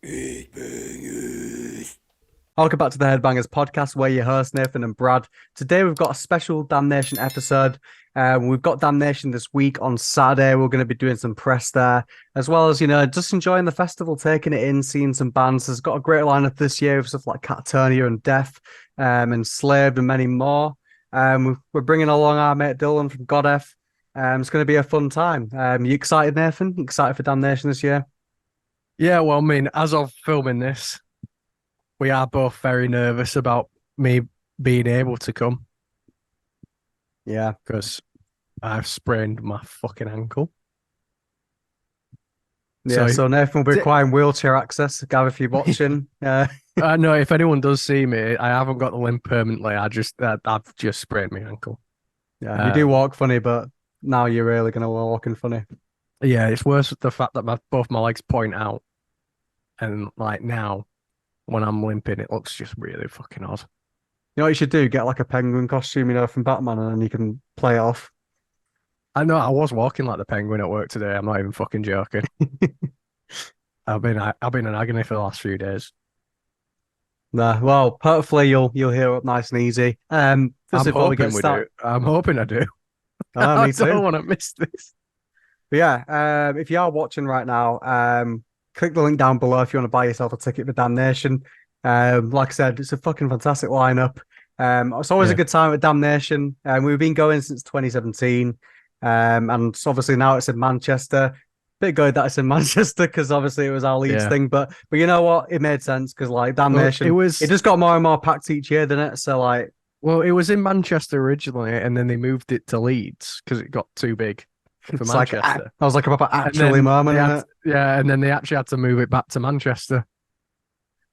Welcome back to the Headbangers podcast, where your hosts Nathan and Brad. Today we've got a special Damnation episode. We've got Damnation this week on Saturday. We're going to be doing some press there, as well as just enjoying the festival, taking it in, seeing some bands. There's got a great lineup this year with stuff like Katatonia and Undeath, Enslaved, and many more. We're bringing along our mate Dylan from Godeth. It's going to be a fun time. You excited, Nathan? You excited for Damnation this year? Yeah, well, I mean, as of filming this, we are both very nervous about me being able to come Yeah. because I've sprained my fucking ankle. Yeah, so Nathan will be t- requiring wheelchair access. Gav, if you're watching, I know if anyone does see me, I haven't got the limp permanently. I've just sprained my ankle. yeah, you do walk funny, but now you're really gonna walking funny. Yeah, it's worse with the fact that both my legs point out, and like now, when I'm limping, it looks just really fucking odd. You know what you should do? Get like a penguin costume, from Batman, and then you can play it off. I know I was walking like the penguin at work today. I'm not even fucking joking. I've been in agony for the last few days. Nah, well, hopefully you'll heal up nice and easy. Just I'm before we hoping get we do. started, I'm hoping I do. I me don't too. want to miss this. But yeah, if you are watching right now, click the link down below if you want to buy yourself a ticket for Damnation. Like I said, it's a fucking fantastic lineup. It's always a Yeah. good time at Damnation. We've been going since 2017. And obviously now it's in Manchester. Bit good that it's in Manchester because obviously it was our Leeds Yeah. thing. But you know what? It made sense because like Well, it Damnation, it was just got more and more packed each year, didn't it? So like it was in Manchester originally, and then they moved it to Leeds because it got too big for it's like I Manchester. was like a proper And actually then moment in it. and then they actually had to move it back to Manchester.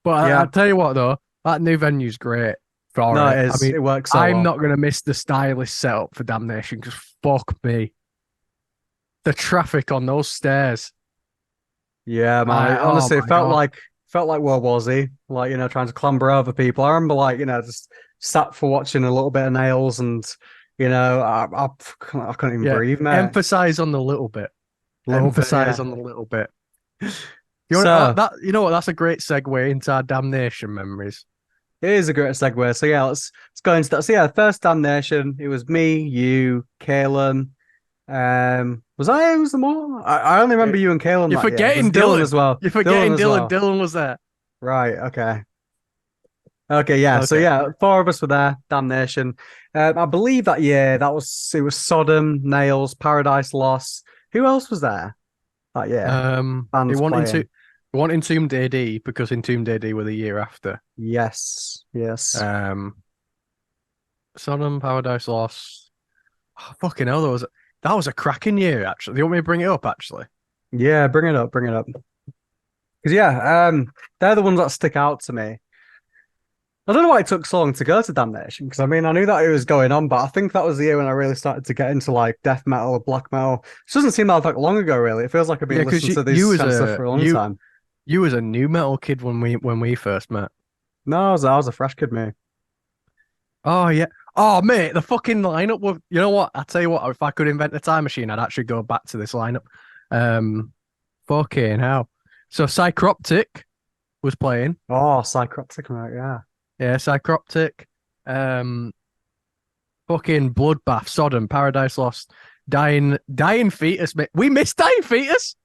But I'll Yeah, tell you what though, that new venue's great for no, it it. I is. mean, It works so I'm well. not gonna miss the stylish setup for Damnation because fuck me, the traffic on those stairs. Yeah, man. Oh Honestly, it my God. felt like World War Z. Like trying to clamber over people. I remember like just sat for watching a little bit of Nails, and I couldn't even Yeah. breathe, mate. Emphasize on the little bit. Little bit, Emphasize yeah. on the little bit. You want So that? You know what? That's a great segue into our damnation memories. it is a great segue. So yeah, let's go into that. So yeah, first Damnation. It was me, you, Kalen. Was I? Was the more? I only remember Yeah. you and Kalen You're that year. There's forgetting Dylan Dylan. as well. You're Dylan forgetting as Dylan. well. Dylan was there. Right. Okay. Okay, yeah. So Okay. yeah, four of us were there. Damnation. I believe that year it was Sodom, Nails, Paradise Lost. Who else was there that year? They Bands want playing. into they want Entombed AD because Entombed AD were the year after. Yes, yes. Um, Sodom, Paradise Lost. Oh, fucking hell, that was a cracking year. Actually, do you want me to bring it up? Actually, Yeah, bring it up, bring it up. Because yeah, they're the ones that stick out to me. I don't know why it took so long to go to Damnation. Because I mean, I knew that it was going on, but I think that was the year when I really started to get into like death metal or black metal. It doesn't seem that long ago, really. It feels like I've yeah, been because listening to you this was kind of stuff a for a long time. you was a new metal kid when we first met. No, I was a fresh kid, mate. Oh yeah. Oh mate, the fucking lineup was. You know what? I tell you what. If I could invent a time machine, I'd actually go back to this lineup. Um, fucking hell. So Psychroptic was playing. Oh, Psychroptic, mate, yeah. Yeah, Psychroptic. Um, fucking Bloodbath, Sodom, Paradise Lost, Dying Fetus. Mate. We missed Dying Fetus.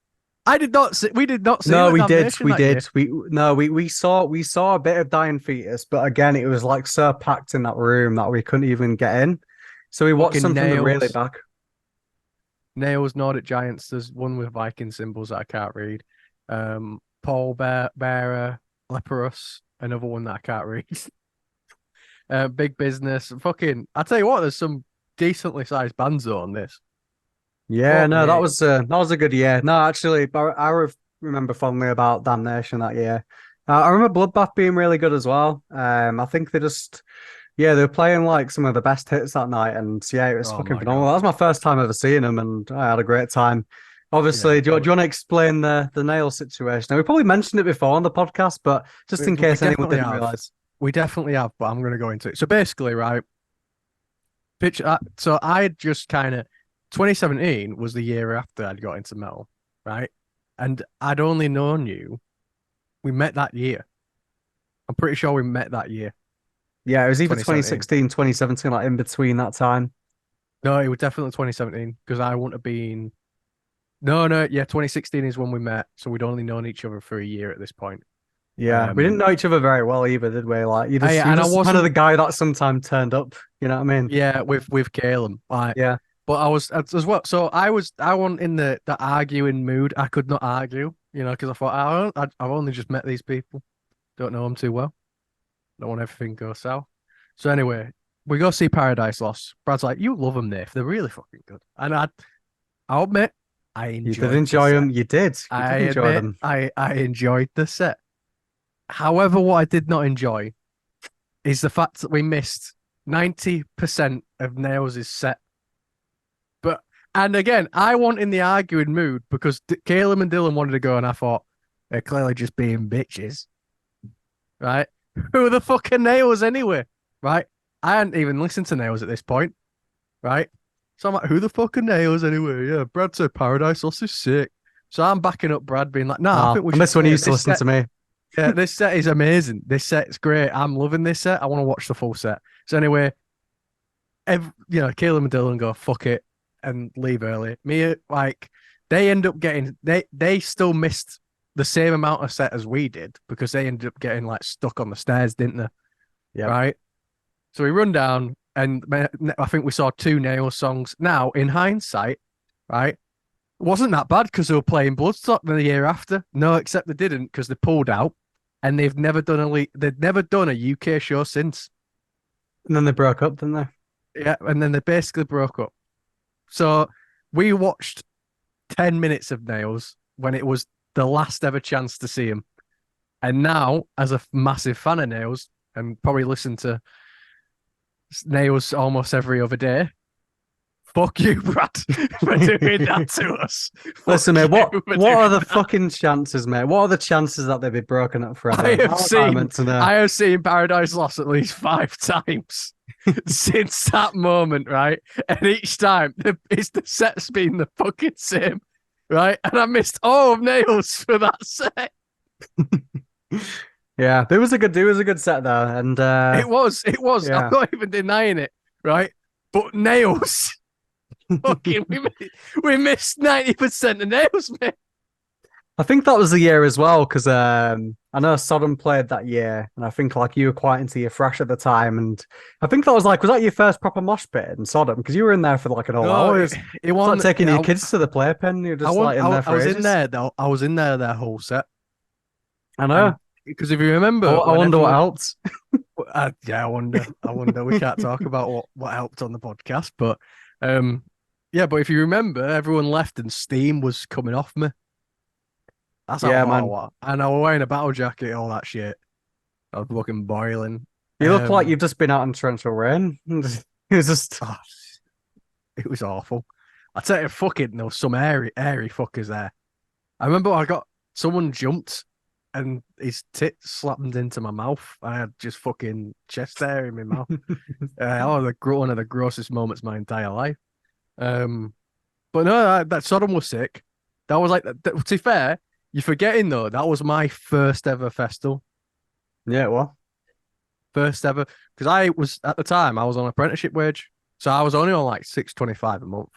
I did not see. We did not see him No, at we did. Damnation We that year. did. We saw a bit of Dying Fetus, but again, it was like so packed in that room that we couldn't even get in. So we watched Fucking some from the really back. Nails, Nordic Giants. There's one with Viking symbols that I can't read. Paul Bearer, Leprous, another one that I can't read. Big Business. Fucking, I tell you what, there's some decently sized bands on this. Yeah, Fuck no, me. that was a good year. No, actually, remember fondly about Damnation that year. I remember Bloodbath being really good as well. I think they were playing like some of the best hits that night, and yeah, it was Oh fucking my phenomenal. God. That was my first time ever seeing them, and I had a great time. Yeah. Obviously, do you want to explain the nail situation? Now, we probably mentioned it before on the podcast, but just in We case anyone definitely didn't have. realize. We definitely have, but I'm going to go into it. So basically, right, picture that. So I just kind of 2017 was the year after I'd got into metal, right? And I'd only known you We met that year. I'm pretty sure we met that year, Yeah, it was either 2017. 2016, 2017, like in between that time. No, it was definitely 2017 because I wouldn't have been. No, no, yeah, 2016 is when we met, so we'd only known each other for a year at this point. Yeah, we didn't Um, know each other very well either, did we? Like you were and I just kind of the wasn't, guy that sometimes turned up. You know what I mean? yeah, with Caleb, like, Yeah, but I was as well. So I wasn't in the arguing mood. I could not argue, because I thought I've only just met these people, don't know them too well, don't want everything to go south. So anyway, we go see Paradise Lost. Brad's like, you love them, Dave. They're really fucking good, and I'll admit, I you did enjoyed the enjoy set. them. You did. You I did enjoy admit, them. I enjoyed the set. However, what I did not enjoy is the fact that we missed 90% of Nails' set. But and again, I want in the arguing mood because Caleb and Dylan wanted to go, and I thought they're clearly just being bitches, right? Who the fuck are Nails anyway, right? I hadn't even listened to Nails at this point, right? So I'm like, who the fuck are Nails anyway? Yeah, Brad said Paradise Lost is sick. So I'm backing up Brad, being like, nah, I Oh, think we I should miss when see you it. used to listen to me. Yeah, this set is amazing. This set's great. I'm loving this set. I want to watch the full set. So anyway, Caleb and Dylan go fuck it and leave early. Me, like, they end up getting they still missed the same amount of set as we did because they ended up getting like stuck on the stairs, didn't they? Yep. Right. So we run down, and I think we saw two Nail songs. Now, in hindsight, right, it wasn't that bad because they were playing Bloodstock the year after. No, except they didn't because they pulled out, and they've never done a UK show since. And then they broke up, didn't they? Yeah, and then they basically broke up. So we watched 10 minutes of Nails when it was the last ever chance to see him. And now, as a massive fan of Nails, and probably listen to Nails almost every other day, fuck you, Brad, for doing that to us. Listen, mate, Fuck what you for what are doing the that. fucking chances, mate? What are the chances that they'd be broken up forever? I have How am I seen meant to know? I have seen Paradise Lost at least 5 times since that moment, right? And each time it's the set's been the fucking same, right? And I missed all of Nails for that set. Yeah, it was a good set though, and It was. I'm yeah. not even denying it, right? But Nails, fucking, we missed 90% of Nails, man. I think that was the year as well because I know Sodom played that year, and I think like you were quite into your Thrash at the time, and I think that was that your first proper mosh pit in Sodom because you were in there for like an whole No, hour. it It's like won. taking your kids to the playpen. You're I just want. like in there I for was in ages. there though. I was in there their whole set, I and know. because if you remember, I when wonder what everyone, helped. yeah, I wonder. I wonder. We can't talk about what helped on the podcast, but yeah. But if you remember, everyone left and steam was coming off me. That's how Yeah, hot I man. was, and I was wearing a battle jacket, all that shit. I was looking boiling. You look like Um, you've just been out in torrential rain. It was just oh, it was awful. I tell you, fucking, there was some airy fuckers there. I remember I got someone jumped and his tit slammed into my mouth. I had just fucking chest hair in my mouth. One of the grossest moments of my entire life. But no, that Sodom was sick. That was like, to be fair, you're forgetting though, that was my first ever festival. yeah, well. First ever. Because I was, at the time, I was on apprenticeship wage. So I was only on like 6.25 a month.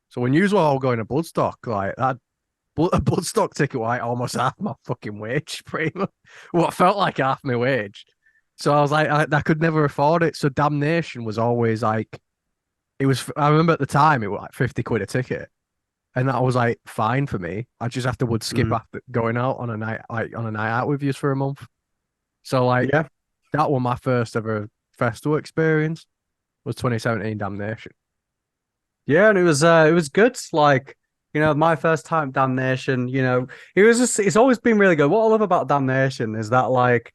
So when you were all going to Bloodstock, like that, a Bloodstock ticket was like almost half my fucking wage, pretty much. What felt like half my wage. So I was like, I could never afford it. So Damnation was always like, I remember at the time, it was like 50 quid a ticket. And that was like fine for me. I just would skip Mhm. after going out on a night, out with you for a month. So like Yeah. that was my first ever festival experience was 2017 Damnation. Yeah, and it was good. Like, my first time Damnation, it's always been really good. What I love about Damnation is that like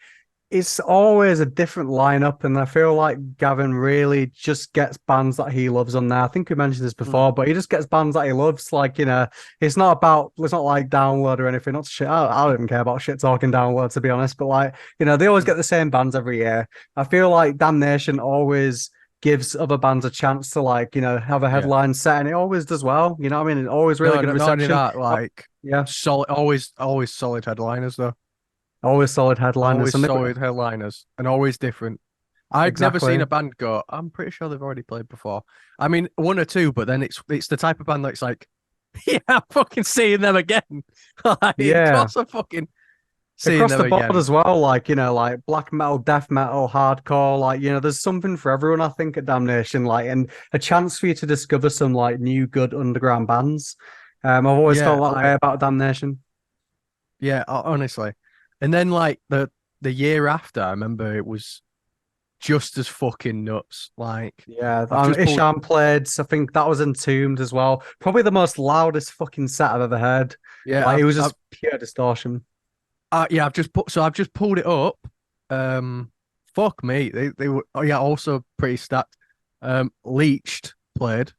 it's always a different lineup, and I feel like Gavin really just gets bands that he loves on there. I think we mentioned this before, but he just gets bands that he loves. Like, it's not like Download or anything. Not shit. I don't even care about shit talking Download, to be honest. But like, they always get the same bands every year. I feel like Damnation always gives other bands a chance to like, have a Yeah. headline set, and it always does well. You know what I mean? And always really No, good not only reception. that, like Yeah. solid, always solid headliners though. Always solid headliners, Always and solid headliners and always different. I'd never seen exactly. a band go, I'm pretty sure they've already played before. I mean, one or two, but then it's the type of band that's like, yeah, I'm fucking seeing them again. Like, of Yeah. course I'm fucking seeing Across them the board again. as well, like, like black metal, death metal, hardcore, like, there's something for everyone, I think, at Damnation, like, and a chance for you to discover some like new good underground bands. I've always Yeah, felt that way like, about Damnation. yeah, honestly. And then like the year after, I remember it was just as fucking nuts. Like, Yeah, I've just pulled, Isham played. I think that was Entombed as well. Probably the most loudest fucking set I've ever heard. yeah, Like it was I've just pure distortion. yeah, I've just pulled it up. Um, fuck me, they were, oh yeah, also pretty stacked. Leached played,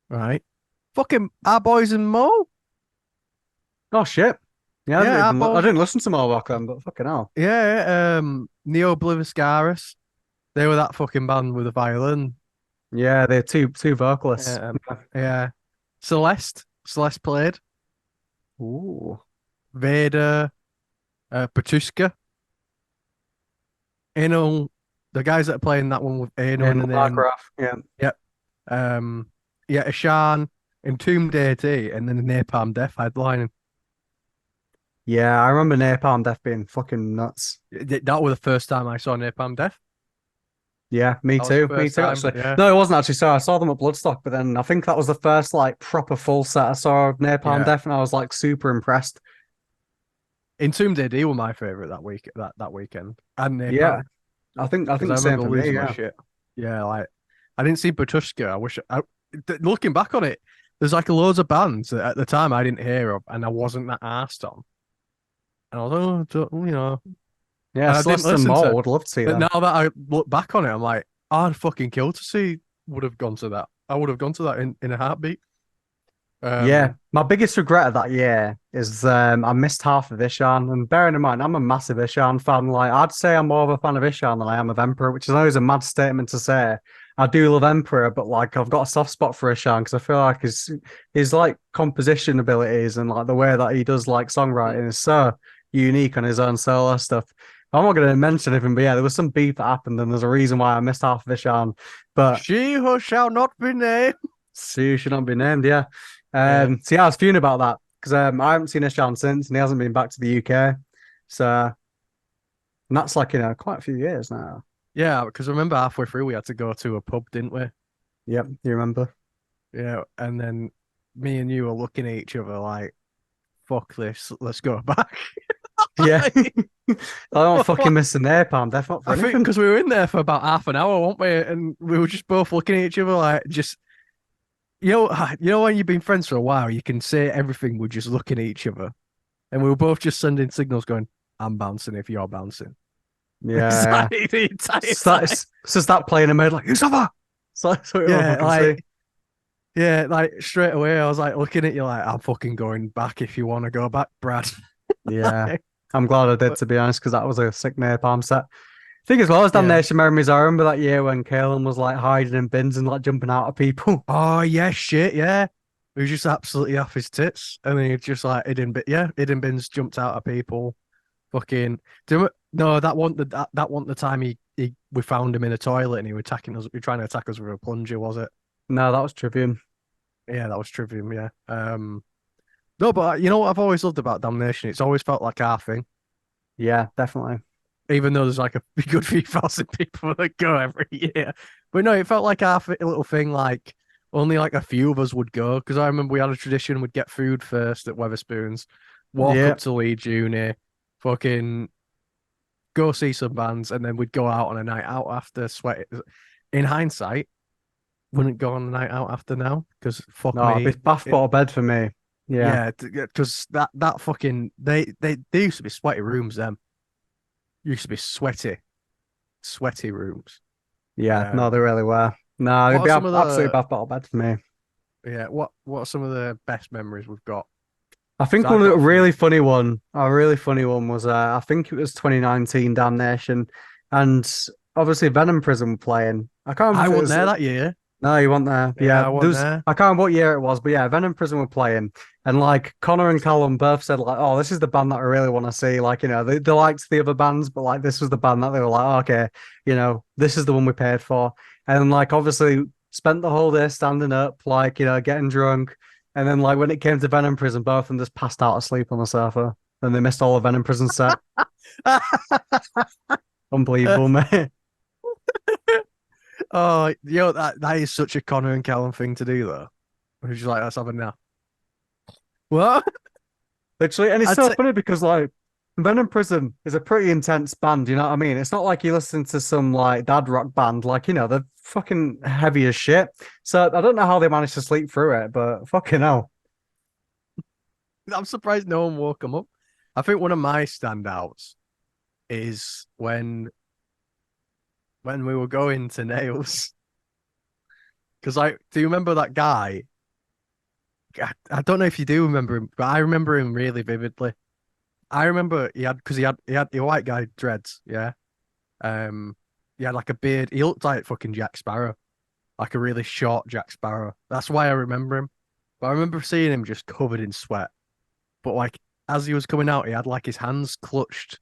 right? Fucking our boys and Mo. Oh shit! Yeah, Yeah, our I boys. didn't listen to more rock then, but fucking hell. Yeah, Neo Obliviscaris. They were that fucking band with a violin. Yeah, they're two vocalists. Yeah. Celeste played. Ooh, Vader, Patuska, Anal, the guys that are playing that one with Anal in and the name. Markgraf. Yeah, Yep. Yeah, Ashan, Entombed AT, and then the Napalm Death headlining. yeah. I remember Napalm Death being fucking nuts. That was the first time I saw Napalm Death. Yeah, me That was the too. Me first too, time. actually. Yeah. No, it wasn't actually. So I saw them at Bloodstock, but then I think that was the first like proper full set I saw of Napalm Yeah. Death, and I was like super impressed. Entombed AD were my favorite that week that weekend. And Yeah, Napalm. I Because think I the same remember for me. losing my Yeah. shit. Yeah, like I didn't see Patushka. Looking back on it, there's like loads of bands that at the time I didn't hear of, and I wasn't that arsed on. And I was like, oh, Yeah, and I didn't Celeste and listen Mo, to. would love to see But them. now that I look back on it, I'm like, I'd fucking kill to see. Would have gone to that. I would have gone to that in a heartbeat. Yeah, Um, my biggest regret of that year is I missed half of Ishan. And bearing in mind, I'm a massive Ishan fan. Like, I'd say I'm more of a fan of Ishan than I am of Emperor, which is always a mad statement to say. I do love Emperor, but like, I've got a soft spot for Ishan because I feel like his like composition abilities and like the way that he does like songwriting is so unique on his own solo stuff. I'm not going to mention anything, but yeah, there was some beef that happened, and there's a reason why I missed half of Ishan. But she who shall not be named. Sue should not be named, yeah. Yeah, So yeah, I was fuming about that because I haven't seen Ishan since, and he hasn't been back to the UK. So and that's like quite a few years now. yeah. Because I remember halfway through we had to go to a pub, didn't we? Yep, you remember? Yeah, and then me and you were looking at each other like, "Fuck this, let's go back." Yeah, I don't fucking miss the napalm. Death not for I think anything. because we were in there for about half an hour, weren't we? And we were just both looking at each other like, just you know when you've been friends for a while, you can say everything. We're just looking at each other, and we were both just sending signals, going, "I'm bouncing if you're bouncing." It's Yeah, like the entire time. so start playing a mid like who's over. So we all Yeah, fucking see. like straight away, I was like looking at you like, I'm fucking going back if you want to go back, Brad. Yeah, I'm glad I did to be honest because that was a sick napalm set. Thing as well as Yeah. Damnation Memories, I remember that year when Kalen was like hiding in bins and like jumping out of people. Oh yeah, shit, yeah. He was just absolutely off his tits, and he just like hidden bins jumped out of people. Fucking no, that wasn't the time he we found him in a toilet and he was attacking us. He was trying to attack us with a plunger, was it? No, that was Trivium. Yeah, that was Trivium. Yeah. No, but you know what I've always loved about Damnation? It's always felt like our thing, Yeah, definitely. even though there's like a good few thousand people that go every year. But no, it felt like our little thing. Like only like a few of us would go because I remember we had a tradition: we'd get food first at Weatherspoons, walk Yeah. up to Leeds Uni, fucking go see some bands, and then we'd go out on a night out after. Sweat. In hindsight, wouldn't go on a night out after now because fuck No, me. it's bath bottle bed for me. Yeah. Yeah, because that fucking they used to be sweaty rooms. Them used to be sweaty rooms. Yeah. No, they Um, really were. No, it'd what are be some of absolutely the bath bottle bed for me. yeah what are some of the best memories we've got? I Because think I've got a few. a really funny one was I think it was 2019 Damnation, and obviously Venom Prison were playing. I can't remember I if it wasn't was there that year. No, you weren't there. Yeah, Yeah, I there wasn't was, there. I can't remember what year it was, but yeah, Venom Prison were playing, and like Connor and Callum both said like, "Oh, this is the band that I really want to see." Like, they liked the other bands, but like this was the band that they were like, oh, "Okay, this is the one we paid for." And like obviously spent the whole day standing up, like getting drunk, and then like when it came to Venom Prison, both of them just passed out asleep on the sofa, and they missed all the Venom Prison set. Unbelievable, mate. Oh, that is such a Connor and Callum thing to do, though. We're just like, let's have a nap. What? Literally, and it's I'd so say, funny because like Venom Prison is a pretty intense band, you know what I mean? It's not like you listen to some like dad rock band, like they're fucking heavy as shit. So I don't know how they managed to sleep through it, but fucking hell. I'm surprised no one woke them up. I think one of my standouts is when we were going to Nails. Because do you remember that guy? I don't know if you do remember him, but I remember him really vividly. I remember because he had the white guy dreads, yeah. He had like a beard. He looked like fucking Jack Sparrow, like a really short Jack Sparrow. That's why I remember him. But I remember seeing him just covered in sweat. But like as he was coming out, he had like his hands clutched,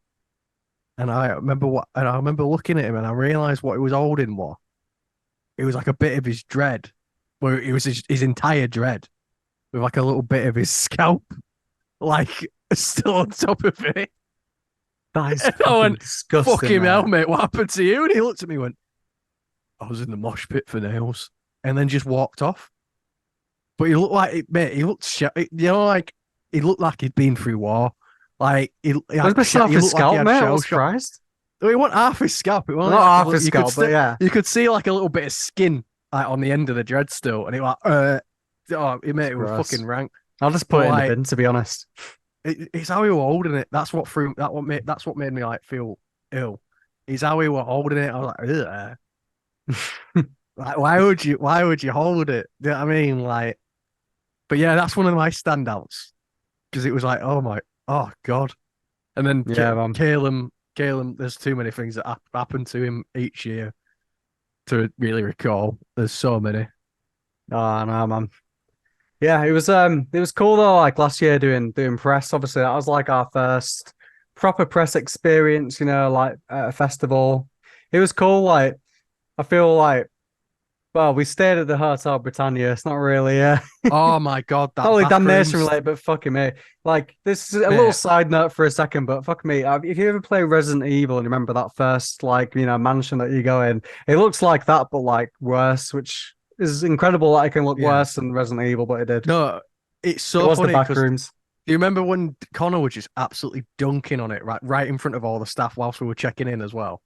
and I remember looking at him, and I realized what he was holding was. It was like a bit of his dread, where it was his entire dread with like a little bit of his scalp, like still on top of it. That is And I fucking went, disgusting, fucking hell, mate. mate, what happened to you? And he looked at me and went, I was in the mosh pit for Nails. And then just walked off. But he looked like, mate, he looked, like, he looked like he'd been through war. Like, I was missing off he his looked like he scalp, had mate. shell What's shock. Christ? Well, he wasn't half his scalp. It was Not like half his scalp, but yeah. you could see like a little bit of skin like on the end of the dread still. And it was like, oh, mate, it was Gross. fucking rank. I'll just put But it in the like, bin, to be honest. it's how he were holding it. That's what made me like feel ill. Is how he were holding it. I was like, ugh. Like, why would you hold it? Do you know what I mean? Like, but yeah, that's one of my standouts because it was like, oh God. And then Yeah, man. Calum, there's too many things that happen to him each year to really recall. There's so many. Oh no, man. Yeah, it was cool though, like last year doing press. Obviously, that was like our first proper press experience, like at a festival. It was cool, like I feel like well, we stayed at the Hotel Britannia. It's not really Oh my God, not that really damnation bathrooms, related, but fucking me. Like this is a little mate. side note for a second, but fuck me. If you ever play Resident Evil and remember that first like mansion that you go in, it looks like that, but like worse, which is incredible that it can look Yeah. worse than Resident Evil, but it did. No, it's It so was the funny back because rooms. do you remember when Connor was just absolutely dunking on it right in front of all the staff whilst we were checking in as well?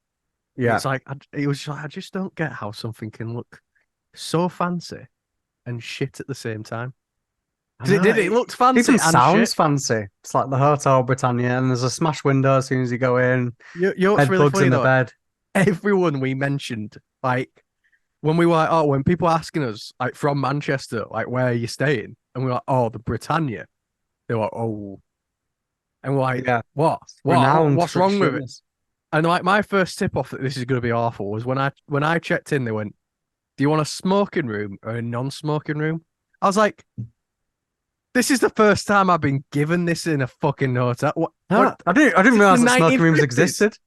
Yeah. It's like it was just like, I just don't get how something can look so fancy and shit at the same time. I Because it know. did, it looked fancy Even and shit. sounds fancy. It's like the Hotel Britannia, and there's a smash window as soon as you go in. You know what's Bed really bugs funny in the though? bed. Everyone we mentioned, like when we were like, oh, when people are asking us like from Manchester, like where are you staying? And we're like, oh, the Britannia. They're like, oh, and we're like, Yeah. what? Renowned What's for its wrong with it? shitness. And like my first tip off that this is going to be awful was when I checked in, they went, "Do you want a smoking room or a non-smoking room?" I was like, "This is the first time I've been given this in a fucking hotel. No, I didn't Is this the realize that smoking rooms 1950s?" existed.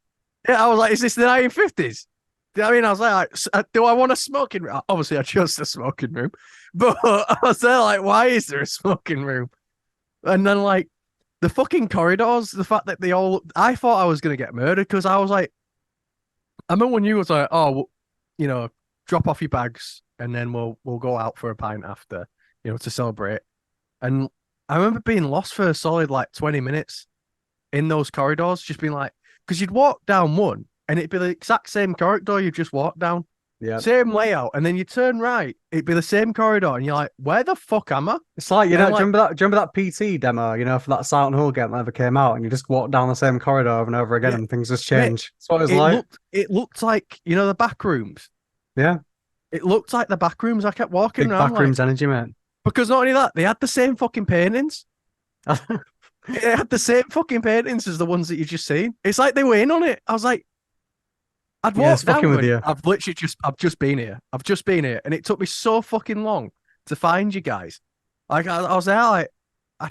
Yeah, I was like, "Is this the 1950s?" Do you know what I mean? I was like, "Do I want a smoking room?" Obviously, I chose the smoking room, but I was there like, "Why is there a smoking room?" And then like the fucking corridors, the fact that they all, I thought I was gonna get murdered because I was like, I remember when you was like, "Oh, well, you know, drop off your bags and then we'll go out for a pint after, to celebrate." And I remember being lost for a solid like 20 minutes in those corridors, just being like, because you'd walk down one and it'd be the exact same corridor you just walked down, Yeah. same layout, and then you turn right, it'd be the same corridor, and you're like, where the fuck am I? It's like, And do you like, remember that PT demo, for that Silent Hill game that ever came out, and you just walk down the same corridor over and over again yeah, and things just mate, change. That's what it was like. it looked like the back rooms. Yeah. It looked like the back rooms. I kept walking Big around like backrooms energy, man. because not only that, they had the same fucking paintings. It had the same fucking paintings as the ones that you just seen. It's like they were in on it. I was like, I'd Yeah, it's walked down fucking with going, you. I've just been here. I've just been here. And it took me so fucking long to find you guys. Like, I was there, like,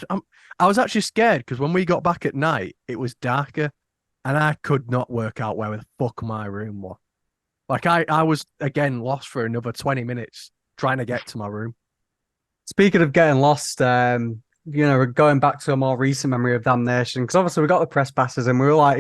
I'm, I was actually scared because when we got back at night, it was darker and I could not work out where the fuck my room was. Like, I was, again, lost for another 20 minutes trying to get to my room. Speaking of getting lost, going back to a more recent memory of Damnation, because obviously we got the press passes and we were like,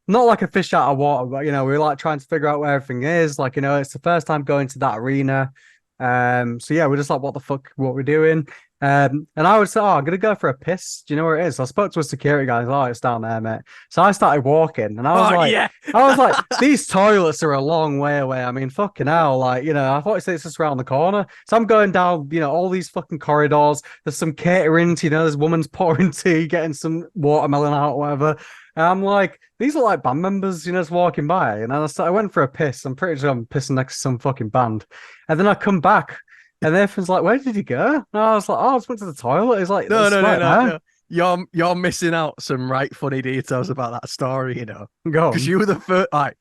not like a fish out of water, but we were like trying to figure out where everything is. Like, it's the first time going to that arena. So yeah, we're just like, what the fuck, what we're doing? And I would say, oh, I'm gonna go for a piss. Do you know where it is? So I spoke to a security guy. He's like, oh, it's down there, mate. So I started walking, and Oh, yeah. I was like, these toilets are a long way away. I mean, fucking hell, like, I thought it's just around the corner. So I'm going down, all these fucking corridors. There's some catering, there's woman's pouring tea, getting some watermelon out, or whatever. And I'm like, these are like band members, just walking by. And I went for a piss. I'm pretty sure I'm pissing next to some fucking band. And then I come back. And everyone's like, "Where did you go?" And I was like, "Oh, I just went to the toilet." He's like, No, "It's no, no, right no, there." no. You're missing out some right funny details about that story, Go because on. you were the first. Like,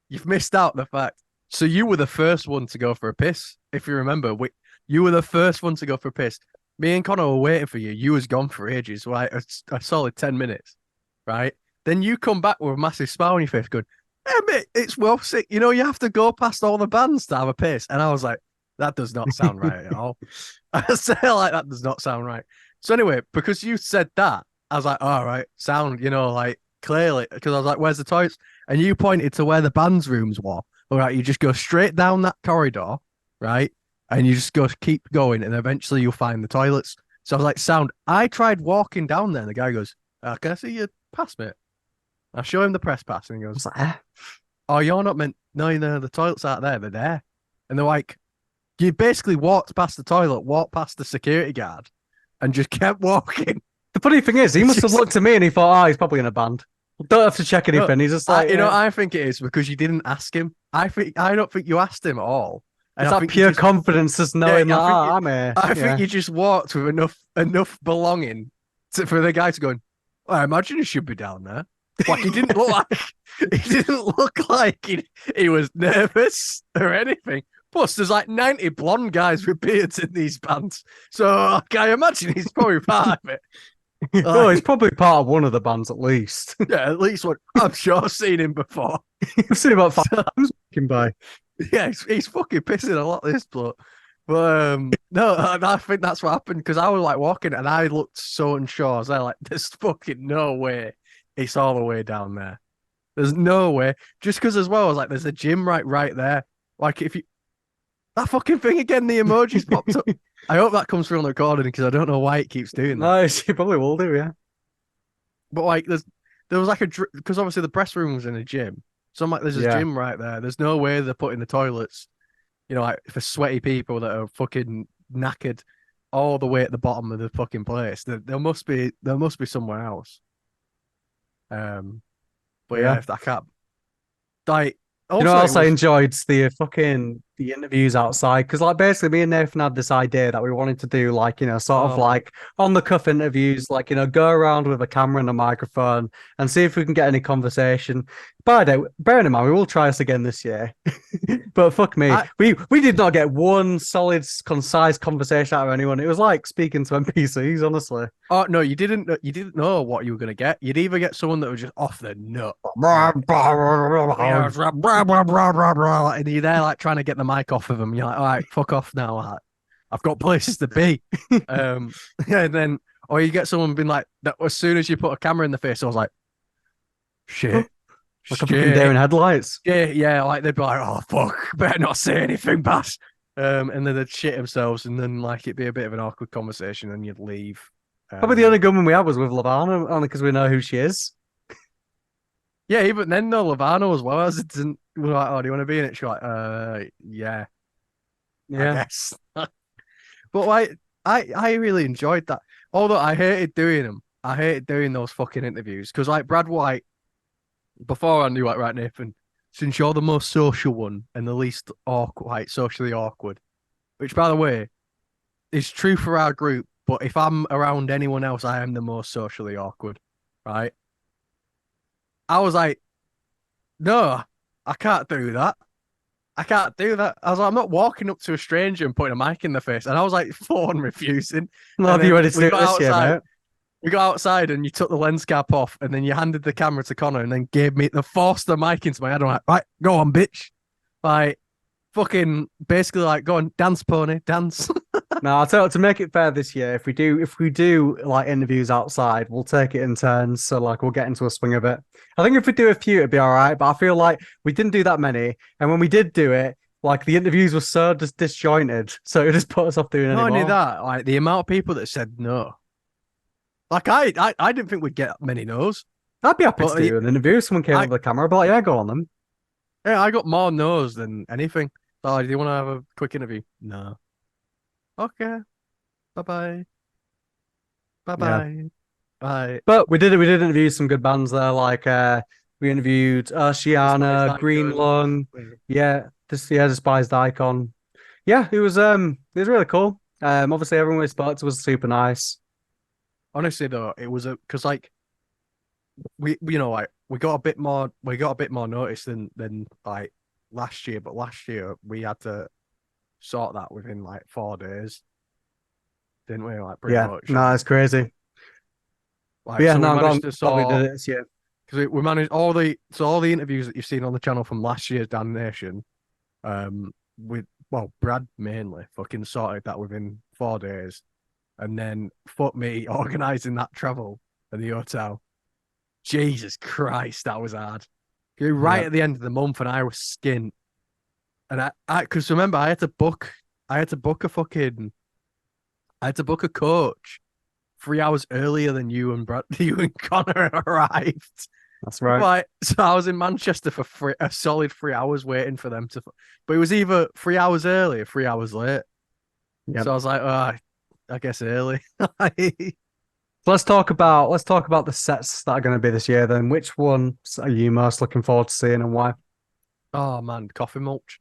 you've missed out the fact. So you were the first one to go for a piss, if you remember. You were the first one to go for a piss. Me and Connor were waiting for you. You was gone for ages, right? A solid 10 minutes, right? Then you come back with a massive smile on your face, going, "Hey, mate, it's well sick. You have to go past all the bands to have a piss." And I was like, "That does not sound right at all." I say like that does not sound right. So anyway, because you said that, I was like, all right, sound, like clearly, because I was like, where's the toilets? And you pointed to where the band's rooms were. All right, you just go straight down that corridor, right? And you just keep going, and eventually you'll find the toilets. So I was like, sound. I tried walking down there, and the guy goes, can I see your pass, mate? I show him the press pass, and he I goes, was like, eh. oh, you're not meant, no, the toilets aren't there, they're there. And they're like, you basically walked past the toilet, walked past the security guard, and just kept walking. The funny thing is, he must have looked at me and he thought, "Oh, he's probably in a band." Don't have to check No, anything. He's just like, I think it is because you didn't ask him. I don't think you asked him at all. And it's I that think you pure just, confidence, just yeah, knowing like, oh, I'm here. I think Yeah. you just walked with enough belonging for the guy to go, well, I imagine he should be down there. Like he didn't look like he was nervous or anything. Plus, there's like 90 blonde guys with beards in these bands. So I imagine he's probably part of it. Oh, he's probably part of one of the bands at least. Yeah, at least one. I'm sure I've seen him before. I've seen him about 5 times walking by. Yeah, he's fucking pissing a lot, this bloke. But no, I think that's what happened because I was like walking and I looked so unsure. I was like, there's fucking no way it's all the way down there. There's no way. Just because as well, I was like, there's a gym right there. Like if you that fucking thing again, the emojis popped up. I hope that comes through on the recording because I don't know why it keeps doing that. Nice, he probably will do, yeah. But like, there was like because obviously the press room was in a gym, so I'm like, there's a Yeah. gym right there. There's no way they're putting the toilets, like for sweaty people that are fucking knackered, all the way at the bottom of the fucking place. There must be somewhere else. But yeah, Yeah. if I can't, like, You know also what it else I was enjoyed? The interviews outside. Because like basically me and Nathan had this idea that we wanted to do like, sort of oh my, like on the cuff interviews, like, go around with a camera and a microphone and see if we can get any conversation. By the way, bearing in mind, we will try this again this year. But fuck me. I, We did not get one solid, concise conversation out of anyone. It was like speaking to NPCs, honestly. oh no, you didn't know what you were gonna get. You'd either get someone that was just off the nut. And you're there like trying to get the mic off of them. You're like, all right, fuck off now. Like, I've got places to be. And then or you get someone being like that as soon as you put a camera in the face, I was like, shit. Like a fucking deer in headlights. Yeah, like they'd be like, oh fuck, better not say anything, bass. And then they'd shit themselves, and then like it'd be a bit of an awkward conversation, and you'd leave. Probably the only good one we had was with Lavana, only because we know who she is. Yeah, even then though, Lavano as well as it didn't. We were like, oh, do you want to be in it? She's like, yeah, I Yeah. guess. But like, I really enjoyed that. Although I hated doing them. I hated doing those fucking interviews because like Brad White, before I knew like, right, Nathan, since you're the most social one and the least awkward, like socially awkward, which by the way is true for our group. But if I'm around anyone else, I am the most socially awkward, right? I was like, no, I can't do that. I can't do that. I was like, I'm not walking up to a stranger and putting a mic in their face. And I was like, phone refusing. Well, And have you then ready to we do it got this year, outside. mate? We got outside and you took the lens cap off and then you handed the camera to Connor and then gave me forced the mic into my head. I'm like, right, go on, bitch. Like, fucking basically like, go on, dance, pony, dance. No, I'll tell you what, to make it fair this year, if we do like interviews outside, we'll take it in turns. So like we'll get into a swing of it. I think if we do a few, it'd be all right. But I feel like we didn't do that many, and when we did do it, like the interviews were so just disjointed, so it just put us off doing any Not only more. that, like the amount of people that said no. Like I didn't think we'd get many no's, I'd be happy to but do an interview. If someone came up I with a camera, I'd be like, yeah, go on then. yeah, I got more no's than anything. So, do you want to have a quick interview? No. Okay. Bye bye. Bye Yeah. bye. Bye. But we did interview some good bands there, like we interviewed Despised Oceana, Green icon. Lung, Despised Icon. Yeah, it was really cool. Obviously everyone we spoke to was super nice. Honestly though, it was a because like like we got a bit more notice than like last year, but last year we had to sort that within like 4 days, didn't we? Like pretty Yeah, much. no, And it's crazy. But like yeah, so we no, managed to glad we did sort it this year. because we managed all the interviews that you've seen on the channel from last year's Damnation, with Brad mainly fucking sorted that within 4 days, and then fuck me organizing that travel and the hotel. Jesus Christ, that was hard. Right Yeah, at the end of the month, and I was skint. And because remember, I had to book a fucking, I had to book a coach 3 hours earlier than you and Brad, you and Connor arrived. that's right. Like, so I was in Manchester for a solid 3 hours waiting for them to, but it was either 3 hours early or 3 hours late. Yeah. So I was like, oh, I guess early. So let's talk about the sets that are going to be this year. Then, which ones are you most looking forward to seeing and why? Oh man, coffee mulch,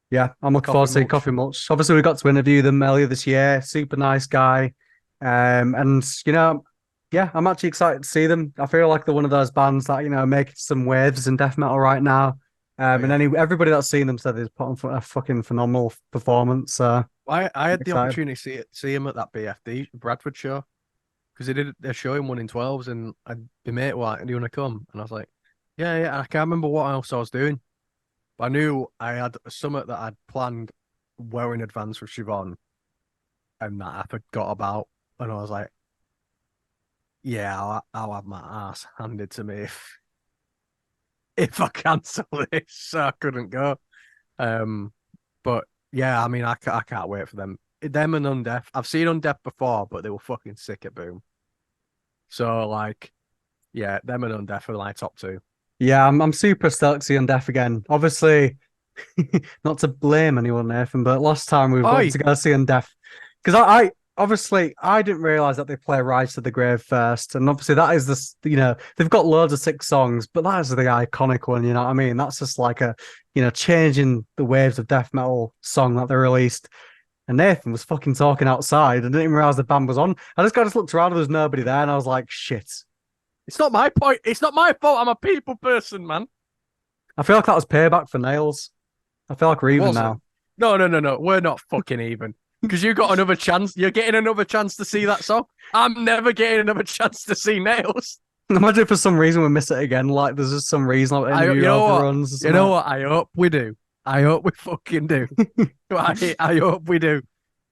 Yeah, I'm looking forward coffee to seeing mulch. Coffee Mulch. Obviously, we got to interview them earlier this year. Super nice guy. And yeah, I'm actually excited to see them. I feel like they're one of those bands that, making some waves in death metal right now. Oh And yeah. everybody that's seen them said they've put on a fucking phenomenal performance. So I I'm had the excited. opportunity to see him at that BFD Bradford show because they did a show in 1 in 12s, and I'd be mate like, do you want to come? And I was like, yeah, yeah. I can't remember what else I was doing, but I knew I had a summit that I'd planned well in advance with Siobhan, and that I forgot about. And I was like, yeah, I'll have my ass handed to me if I cancel this. So I couldn't go. Um, but yeah, I mean, I can't wait for them. Them and Undeath. I've seen Undeath before, but they were fucking sick at Boom. So like, yeah, them and Undeath are my top two. Yeah, I'm super stoked to see Undeath again. Obviously, not to blame anyone, Nathan, but last time we went Oi, to go see Undeath because I obviously I didn't realize that they play Rise to the Grave first, and obviously that is this they've got loads of sick songs, but that is the iconic one. You know what I mean? That's just like a changing the waves of death metal song that they released. And Nathan was fucking talking outside. I didn't even realize the band was on. I just looked around, there was nobody there, and I was like, shit. it's not my point. It's not my fault. I'm a people person, man. I feel like that was payback for Nails. I feel like we're It even wasn't. now. No, no, no, no. We're not fucking even. Because you got another chance. You're getting another chance to see that song. I'm never getting another chance to see Nails. Imagine if for some reason we miss it again. Like there's just some reason like the You interview know what? overruns or You know something. what? I hope we do. I hope we fucking do. I hope we do.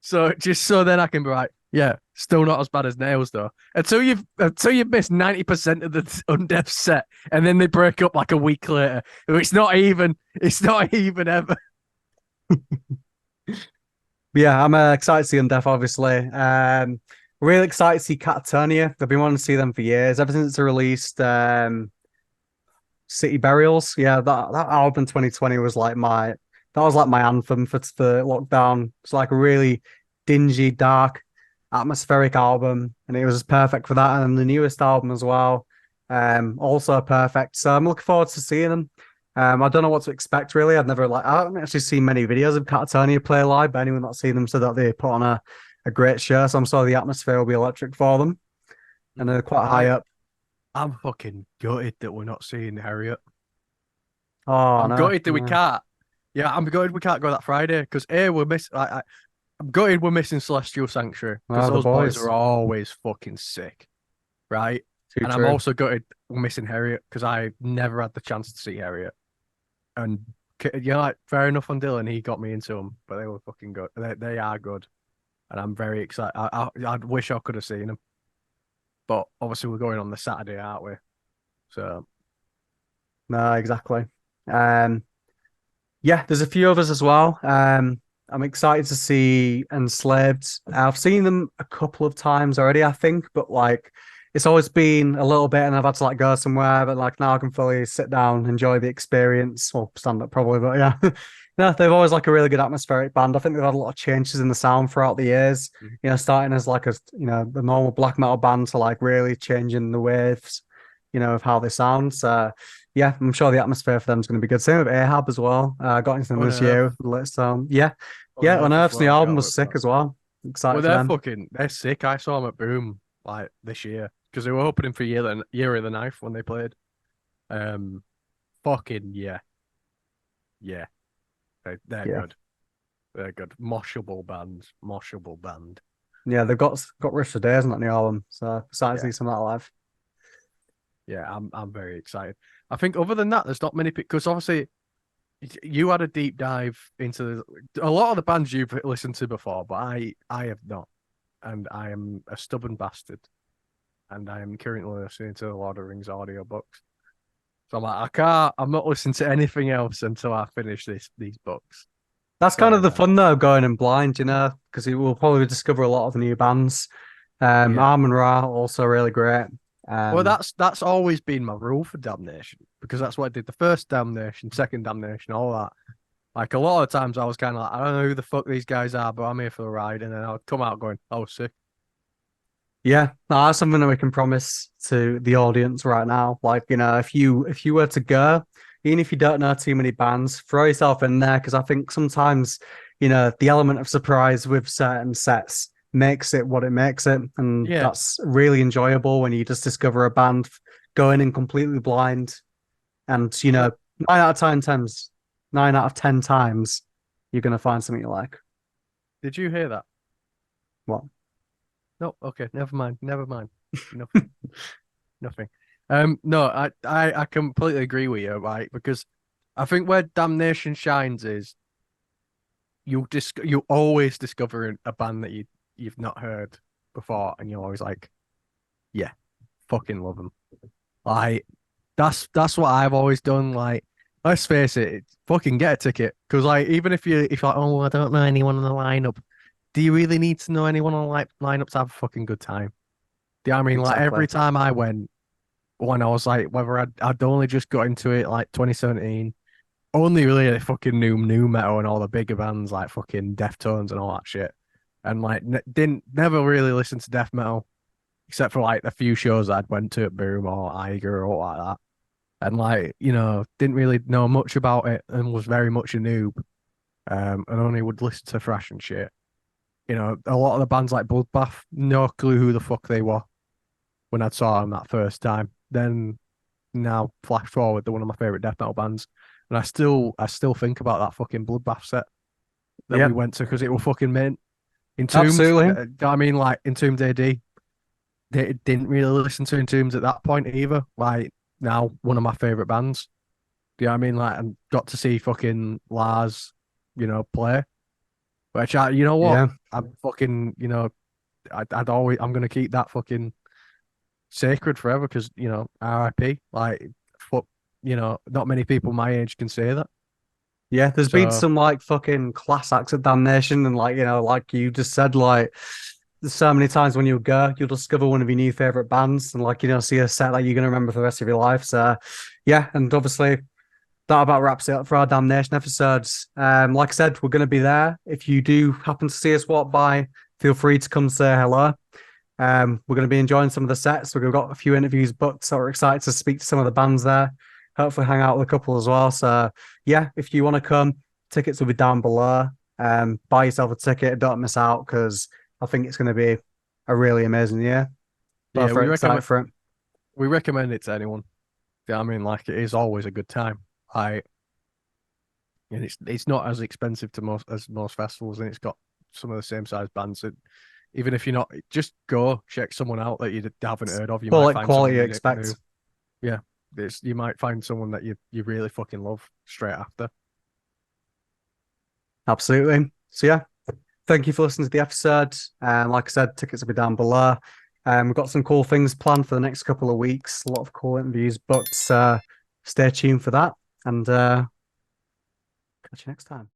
So just so then I can be like, yeah, still not as bad as Nails though. Until you've missed 90% of the Undeath set, and then they break up like a week later. It's not even ever. Yeah, I'm excited to see Undeath, obviously. Really excited to see Katatonia. I've been wanting to see them for years, ever since they released City Burials. Yeah, that album 2020 was like my anthem for lockdown. It's like a really dingy, dark, atmospheric album, and it was perfect for that. And the newest album as well, also perfect. So I'm looking forward to seeing them. I don't know what to expect really. I haven't actually seen many videos of Catatonia play live, but anyone that's seen them said that they put on a great show. So I'm sure the atmosphere will be electric for them, and they're quite high I up. I'm fucking gutted that we're not seeing Harriet. Oh I'm no, gutted that we no. can't. Yeah, I'm gutted we can't go that Friday because we're missing. I'm gutted we're missing Celestial Sanctuary because Oh, the those boys are boys. always fucking sick, right? Too And I'm true. also gutted we're missing Harriet because I never had the chance to see Harriet. And like fair enough on Dylan, he got me into them, but they were fucking good. They are good, and I'm very excited. I wish I could have seen them, but obviously we're going on the Saturday, aren't we? So No, exactly. Um, yeah, there's a few others as well. I'm excited to see Enslaved. I've seen them a couple of times already, I think, but like it's always been a little bit, and I've had to like go somewhere, but like now I can fully sit down, enjoy the experience. Well, stand up probably, but yeah. No, they've always like a really good atmospheric band. I think they've had a lot of changes in the sound throughout the years. You know, starting as like the normal black metal band to like really changing the waves, of how they sound. So yeah, I'm sure the atmosphere for them is going to be good. Same with Ahab as well. Got into them this year Unearth, with the latest song. Yeah, yeah. Unearth as Unearth's new well. I album forgot was about sick that. as well. Well, Excited for them. they're sick. I saw them at Boom like this year because they were opening for Year of the Knife when they played. Um, fucking yeah, yeah. They're Yeah, good. They're good. Moshable band. Moshable band. yeah. They've got Rush Today, isn't that new album? So excited to Yeah, see some of that live. yeah. I'm very excited. I think other than that, there's not many because obviously you had a deep dive into a lot of the bands you've listened to before, but I have not, and I am a stubborn bastard, and I am currently listening to the Lord of the Rings audiobooks. So I'm like, I can't. I'm not listening to anything else until I finish these books. That's kind So of the fun though, of going in blind, because you will probably discover a lot of new bands. yeah. Arm and Ra also really great. Well, Um, that's always been my rule for Damnation because that's what I did the first Damnation, second Damnation, all that. Like a lot of times I was kind of like, I don't know who the fuck these guys are, but I'm here for the ride, and then I would come out going, oh, sick. Yeah, no, that's something that we can promise to the audience right now. Like, if you were to go, even if you don't know too many bands, throw yourself in there because I think sometimes, the element of surprise with certain sets makes it what it makes it, and Yeah, that's really enjoyable when you just discover a band going in completely blind, and well, 9 out of 10 times, you're gonna find something you like. did you hear that? What? No, okay, never mind, never mind. Nothing, nothing. No, I completely agree with you, right? Because I think where Damnation shines is you always discover a band that you've not heard before, and you're always like, yeah, fucking love them. Like that's what I've always done. Like, let's face it, fucking get a ticket. Because like even if you're like, oh, I don't know anyone on the lineup, do you really need to know anyone on like lineup to have a fucking good time? Do you know what I mean? Like Exactly. every time I went, when I was like, whether I'd only just got into it like 2017, only really fucking new metal and all the bigger bands like fucking Deftones and all that shit, and like didn't never really listen to death metal except for like a few shows I'd went to at Boom or Eiger or all like that. And like, didn't really know much about it and was very much a noob. And only would listen to thrash and shit. A lot of the bands like Bloodbath, no clue who the fuck they were when I saw them that first time. Then now flash forward, they're one of my favorite death metal bands. And I still think about that fucking Bloodbath set that we Yep. went to because it was fucking mint. Entombed, Absolutely. I mean, like Entombed AD, they didn't really listen to Entombed at that point either. Like now, one of my favorite bands. Do you know what I mean? Like, and got to see fucking Lars, play. Which you know what? Yeah. I'm fucking, I'm gonna keep that fucking sacred forever because RIP. Like, fuck, not many people my age can say that. Yeah, there's been So some like fucking class acts at Damnation, and like like you just said, like there's so many times when you go, you'll discover one of your new favorite bands, and like see a set that you're gonna remember for the rest of your life. So, yeah, and obviously that about wraps it up for our Damnation episodes. Like I said, we're gonna be there. If you do happen to see us walk by, feel free to come say hello. We're going to be enjoying some of the sets. We've got a few interviews booked, so we're excited to speak to some of the bands there. Hopefully, hang out with a couple as well. So, yeah, if you want to come, tickets will be down below. Buy yourself a ticket. Don't miss out because I think it's going to be a really amazing year. yeah, Both very excited for it. we recommend it to anyone. Do you know what I mean? Like, it is always a good time. I and it's not as expensive to most festivals, and it's got some of the same size bands. So even if you're not, just go check someone out that you haven't heard of. You Well, might like find someone quality you who, expect. yeah, you might find someone that you really fucking love straight after. Absolutely. So yeah, thank you for listening to the episode. And like I said, tickets will be down below. We've got some cool things planned for the next couple of weeks. A lot of cool interviews, but stay tuned for that. And catch you next time.